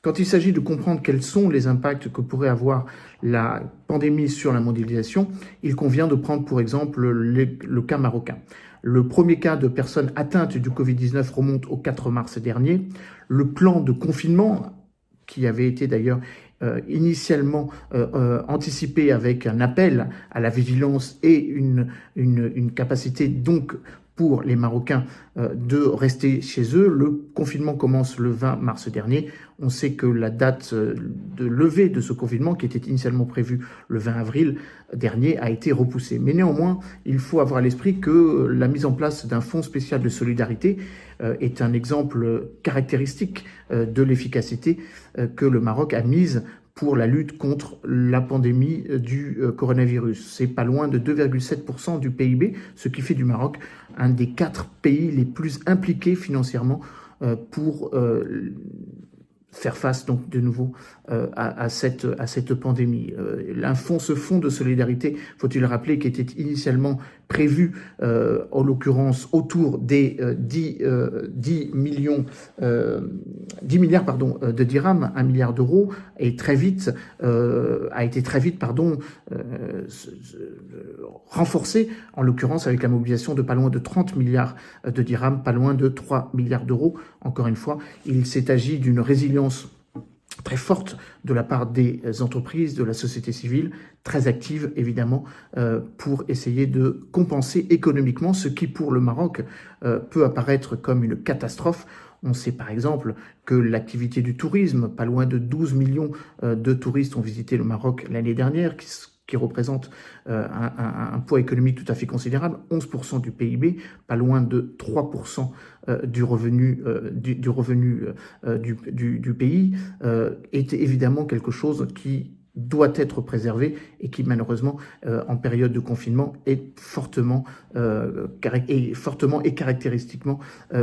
Quand il s'agit de comprendre quels sont les impacts que pourrait avoir la pandémie sur la mondialisation, il convient de prendre pour exemple le cas marocain. Le premier cas de personnes atteintes du Covid-19 remonte au 4 mars dernier. Le plan de confinement, qui avait été d'ailleurs initialement anticipé avec un appel à la vigilance et une capacité donc pour les Marocains de rester chez eux. Le confinement commence le 20 mars dernier. On sait que la date de levée de ce confinement, qui était initialement prévue le 20 avril dernier, a été repoussée. Mais néanmoins, il faut avoir à l'esprit que la mise en place d'un fonds spécial de solidarité est un exemple caractéristique de l'efficacité que le Maroc a mise pour la lutte contre la pandémie du coronavirus. C'est pas loin de 2,7% du PIB, ce qui fait du Maroc un des 4 pays les plus impliqués financièrement pour faire face donc de nouveau à cette pandémie. Ce fonds de solidarité, faut-il le rappeler, qui était initialement prévu, en l'occurrence, autour des 10 milliards de dirhams, 1 milliard d'euros, et a été très vite renforcé, en l'occurrence avec la mobilisation de pas loin de 30 milliards de dirhams, pas loin de 3 milliards d'euros. Encore une fois, il s'est agi d'une résilience très forte de la part des entreprises, de la société civile, très active évidemment, pour essayer de compenser économiquement ce qui pour le Maroc peut apparaître comme une catastrophe. On sait par exemple que l'activité du tourisme, pas loin de 12 millions de touristes ont visité le Maroc l'année dernière, qui représente un poids économique tout à fait considérable, 11% du PIB, pas loin de 3% du revenu du pays, est évidemment quelque chose qui doit être préservé et qui malheureusement en période de confinement est fortement et caractéristiquement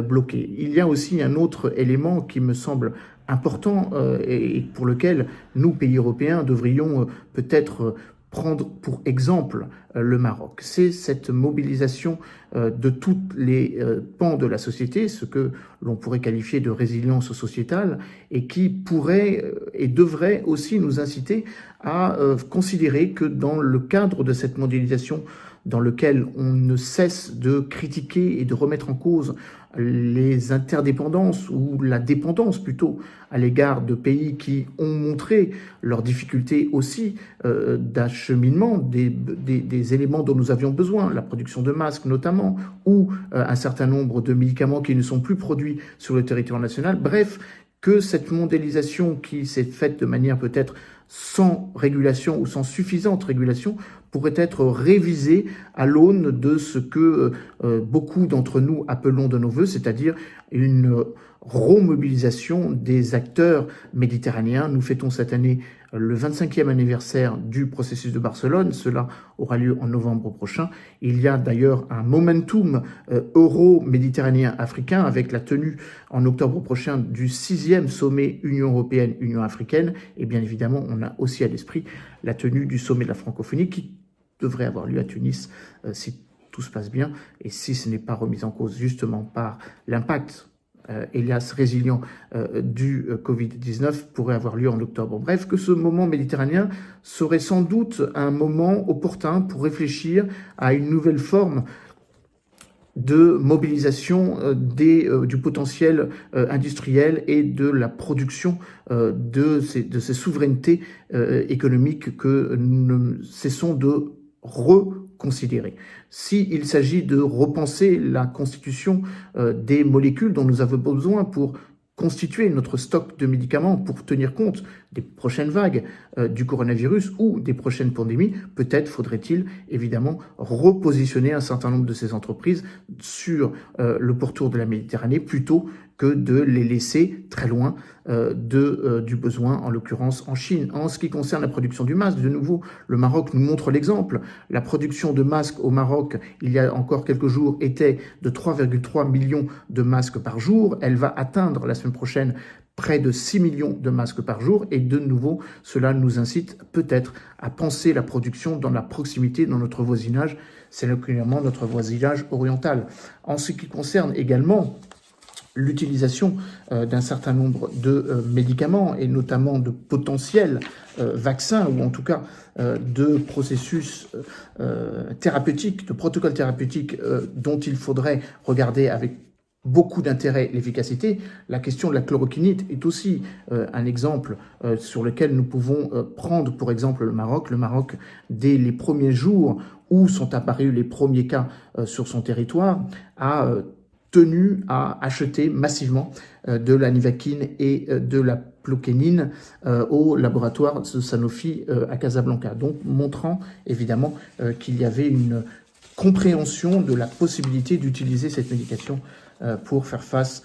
bloqué. Il y a aussi un autre élément qui me semble important et pour lequel nous, pays européens, devrions peut-être prendre pour exemple le Maroc. C'est cette mobilisation de tous les pans de la société, ce que l'on pourrait qualifier de résilience sociétale, et qui pourrait et devrait aussi nous inciter à considérer que dans le cadre de cette mondialisation dans lequel on ne cesse de critiquer et de remettre en cause les interdépendances ou la dépendance plutôt à l'égard de pays qui ont montré leurs difficultés aussi d'acheminement des éléments dont nous avions besoin, la production de masques notamment, ou un certain nombre de médicaments qui ne sont plus produits sur le territoire national. Bref, que cette mondialisation qui s'est faite de manière peut-être sans régulation ou sans suffisante régulation pourrait être révisée à l'aune de ce que beaucoup d'entre nous appelons de nos voeux, c'est-à-dire une remobilisation des acteurs méditerranéens. Nous fêtons cette année le 25e anniversaire du processus de Barcelone. Cela aura lieu en novembre prochain. Il y a d'ailleurs un momentum euro-méditerranéen africain avec la tenue en octobre prochain du 6e sommet Union européenne-Union africaine. Et bien évidemment, on a aussi à l'esprit la tenue du sommet de la francophonie qui devrait avoir lieu à Tunis si tout se passe bien et si ce n'est pas remis en cause justement par l'impact hélas résilient du Covid-19 pourrait avoir lieu en octobre. Bref, que ce moment méditerranéen serait sans doute un moment opportun pour réfléchir à une nouvelle forme de mobilisation du potentiel industriel et de la production de ces souverainetés économiques que nous ne cessons de reconsidérer. S'il s'agit de repenser la constitution des molécules dont nous avons besoin pour constituer notre stock de médicaments pour tenir compte des prochaines vagues du coronavirus ou des prochaines pandémies, peut-être faudrait-il évidemment repositionner un certain nombre de ces entreprises sur le pourtour de la Méditerranée plutôt que de les laisser très loin du besoin, en l'occurrence en Chine. En ce qui concerne la production du masque, de nouveau, le Maroc nous montre l'exemple. La production de masques au Maroc, il y a encore quelques jours, était de 3,3 millions de masques par jour. Elle va atteindre la semaine prochaine près de 6 millions de masques par jour. Et de nouveau, cela nous incite peut-être à penser la production dans la proximité, dans notre voisinage, c'est clairement notre voisinage oriental. En ce qui concerne également l'utilisation d'un certain nombre de médicaments et notamment de potentiels vaccins ou en tout cas de processus thérapeutiques, de protocoles thérapeutiques dont il faudrait regarder avec beaucoup d'intérêt l'efficacité. La question de la chloroquinite est aussi un exemple sur lequel nous pouvons prendre pour exemple le Maroc. Le Maroc, dès les premiers jours où sont apparus les premiers cas sur son territoire, a tenu à acheter massivement de la nivaquine et de la ploquénine au laboratoire de Sanofi à Casablanca. Donc montrant évidemment qu'il y avait une compréhension de la possibilité d'utiliser cette médication pour faire face